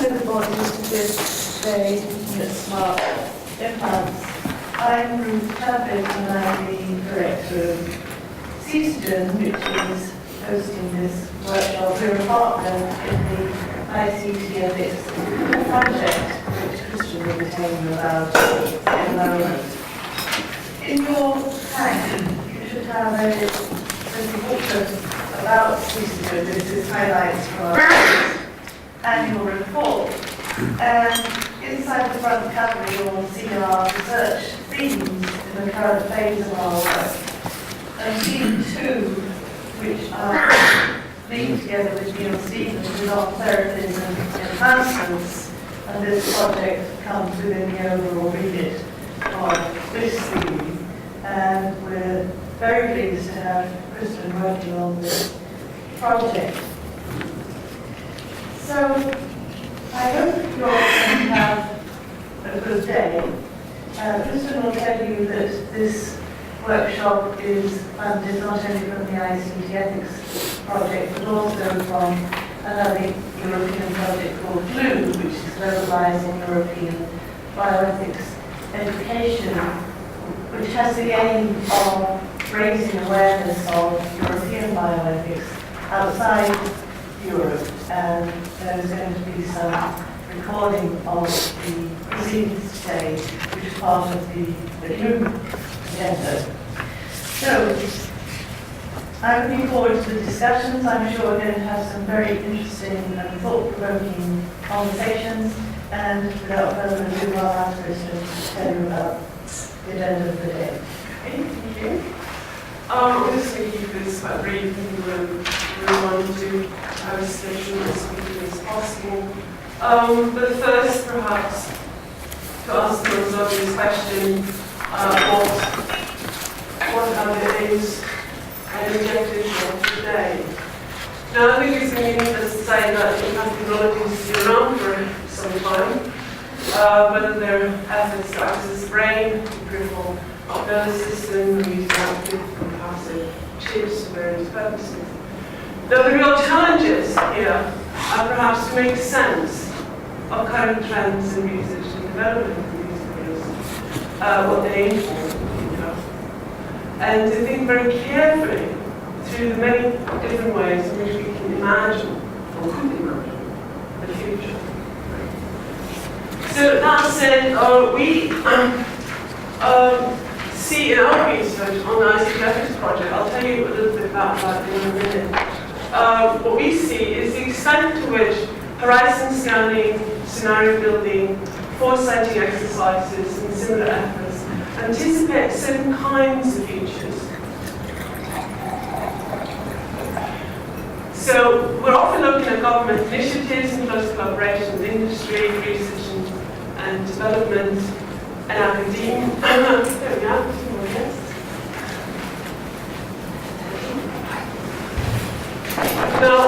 with the body to this day looking at smart implants. I'm Ruth Tabbit and I'm the director of CSTN, which is hosting this workshop. We're a partner in the ICT Ethics project, which Christian will be telling you about in a moment. In your pack, you should have a booklet about CSTN. This is highlights from our annual report. And inside the front cover, you'll see our research themes in the current phase of our work. And theme 2, which are linked together with Neil Stevens, is on therapies and enhancements. And this project comes within the overall remit of this theme. And we're very pleased to have Kristen working on this project. So, I hope you're going to have a good day. Kristen will tell you that this workshop is funded not only from the ICT Ethics project, but also from another European project called GLUE, which is Globalizing European Bioethics Education, which has the aim of raising awareness of European bioethics outside Europe, and there's going to be some recording of the proceedings today, which is part of the GLUE agenda. So, I'm looking forward to the discussions. I'm sure we're going to have some very interesting and thought-provoking conversations, and without further ado, I'll ask Kristen to tell you about the agenda of the day. Okay, thank you. I'm just going to keep this quite brief and we want to have a session as quickly as possible. But first, perhaps, to answer the most obvious question, what are the aims and objectives of today? Now, I think it's meaningless to say that implant technologies have been around for some time, whether they're efforts to access the brain, the peripheral nervous system, or using active and passive chips for various purposes. Now, the real challenges here are perhaps to make sense of current trends in research and development in these areas, what they aim for, and to think very carefully through the many different ways in which we can imagine, or could imagine, the future. So that said, we see in our research on the ICT Ethics project, I'll tell you a little bit about that in a minute. What we see is the extent to which horizon scanning, scenario building, foresighting exercises, and similar efforts anticipate certain kinds of futures. So we're often looking at government initiatives in close collaboration with industry, research and development, and academia. There we are, 2 more minutes. Now,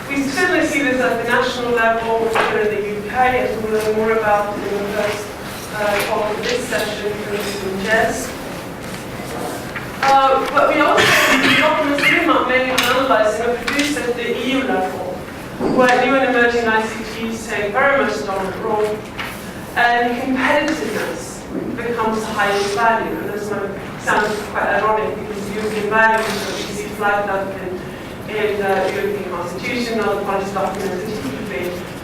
we certainly see this at the national level here in the UK, as we'll learn more about in the first talk of this session from Jess. But we also see documents mainly analysing are produced at the EU level, where new and emerging ICTs take very much a dominant role, and competitiveness becomes the highest value. And this might sound quite ironic because European values that we see flagged up in the European Constitution, other policy documents,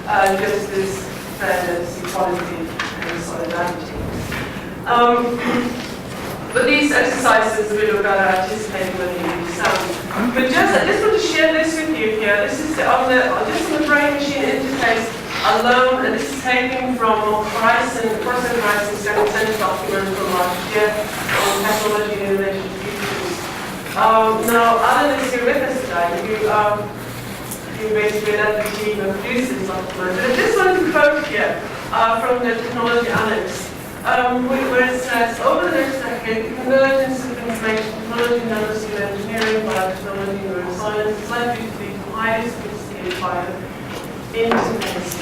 are typically justice, fairness, equality, and solidarity. But these exercises we look at are anticipating whether you do some. But I just want to share this with you here. This is just on the brain-machine interface alone, and this is taken from Horizon, Project Horizon Second Center document from last year on technology and innovation futures. Now, Alan is here with us today. You basically led the team that produced this document. And I just wanted to quote here from the Technology Annex, where it says, over the next decade, the convergence of information technology, nanoscale engineering, biotechnology, and neuroscience is likely to lead to highly sophisticated bio-interfaces.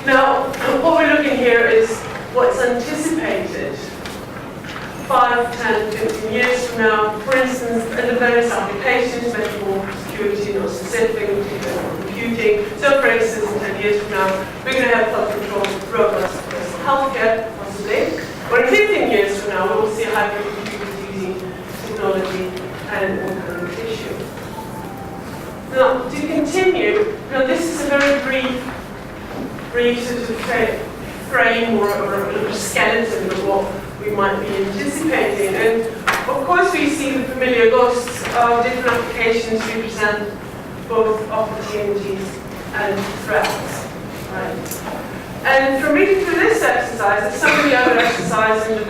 Now, what we're looking here is what's anticipated 5, 10, 15 years from now. For instance, in the various applications, medical, security, security, no specific, no computing. So for instance, in 10 years from now, we're going to have cloud-controlled robots for healthcare, possibly. Or in 15 years from now, we will see hybrid computers using technology and organic tissue. Now, to continue, this is a very brief sort of frame or skeleton of what we might be anticipating. And of course, we see the familiar ghosts of different applications represent both opportunities and threats. Right? And from reading through this exercise, and some of the other exercises in the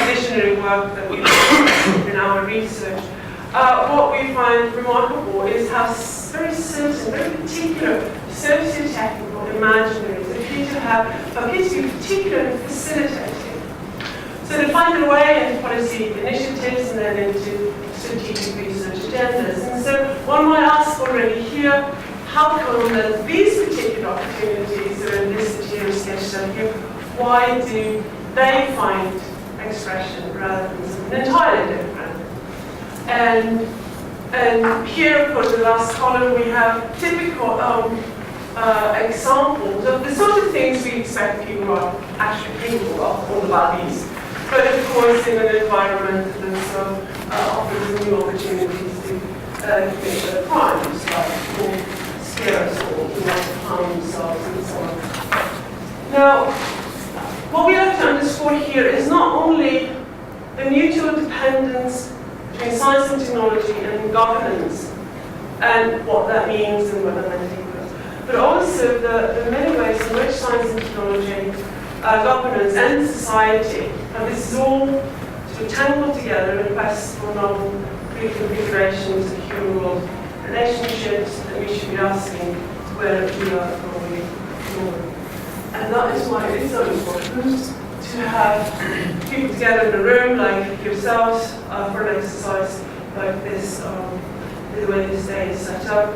visionary work that we've done in our research, what we find remarkable is how very certain, very particular socio-technical imaginaries appear to be particular and facilitating. So they find their way into policy initiatives and then into strategic research agendas. And so one might ask already here, how come that these particular opportunities that are enlisted here in sketch study here, why do they find expression rather than something entirely different? And here, of course, in the last column, we have typical examples of the sort of things we expect people are actually capable of, all about these. But of course, in an environment that also offers new opportunities to commit crimes, like scare us or harm themselves and so on. Now, what we like to underscore here is not only the mutual dependence between science and technology and governance, and what that means and what that might take us, but also the many ways in which science and technology, governance and society, and this is all sort of tangled together in quest for novel reconfigurations of human world relationships that we should be asking where we are going forward. And that is why it is so important to have people together in a room like yourselves for an exercise like this, the way this day is set up.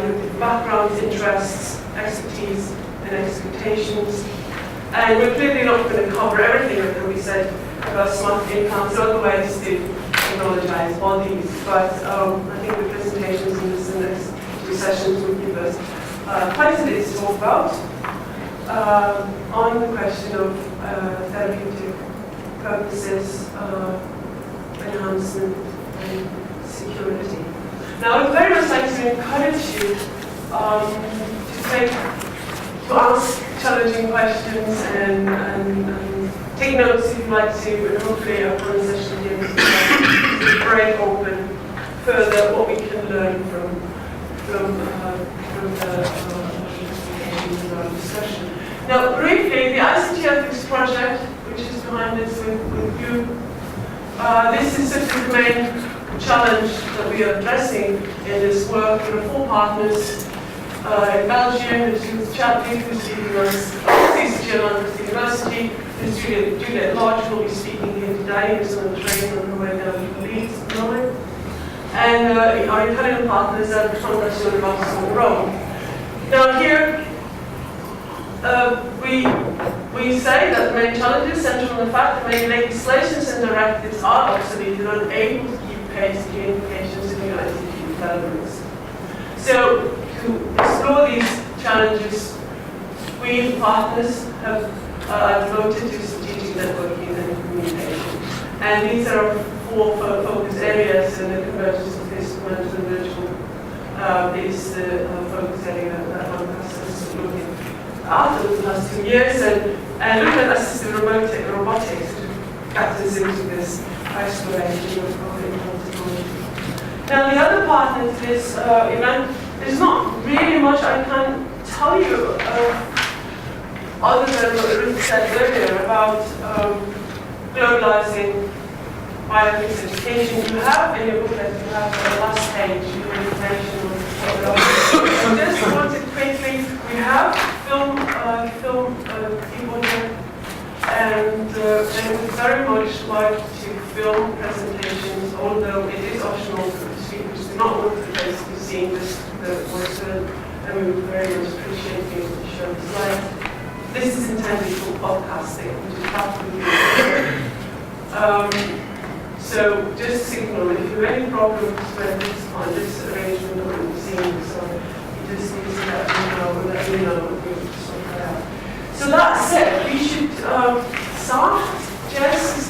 Your backgrounds, interests, expertise, and expectations. And we're clearly not going to cover everything that can be said about smart implants or other ways to technologize bodies, but I think the presentations in the next two sessions will give us quite a bit to talk about on the question of therapeutic purposes, enhancement, and security. Now, I would very much like to encourage you to ask challenging questions and take notes if you'd like to, and hopefully after the session here to break open further what we can learn from the presentations in our discussion. Now, briefly, the ICT Ethics Project, which is behind us with you, this is sort of the main challenge that we are addressing in this work. There are 4 partners in Belgium. There's Judith Chapley, who's leading us, CCG London University. There's Juliet Lodge, who will be speaking here today, who's on the train on her way down to Leeds at the moment. And our Italian partners are the Fondazione Marcel Rome. Now here, we say that the main challenges center on the fact that many legislations and directives are obsolete and unable to keep pace with the implications of new ICT developments. So to explore these challenges, we partners have devoted to strategic networking and communication. And these are 4 focus areas, and the convergence of physical, mental, and virtual is the focus area that Lancaster is looking at over the last 2 years, and looking at assistive robotics, which captures into this exploration of technology. Now, the other part of this event, there's not really much I can tell you other than what Ruth said earlier about globalizing bioethics education. You have in your booklet, you have the last page, your information on what we're I just wanted quickly, we have film people here, and they would very much like to film presentations, although it is optional for the speakers do not want to basically seeing this work, and we would very much appreciate being able to show the slides. This is intended for podcasting, which is probably so So just signal if you have any problems with this arrangement or the scene, so you just need to let me know, we'll sort that out. So that said, we should start. Jess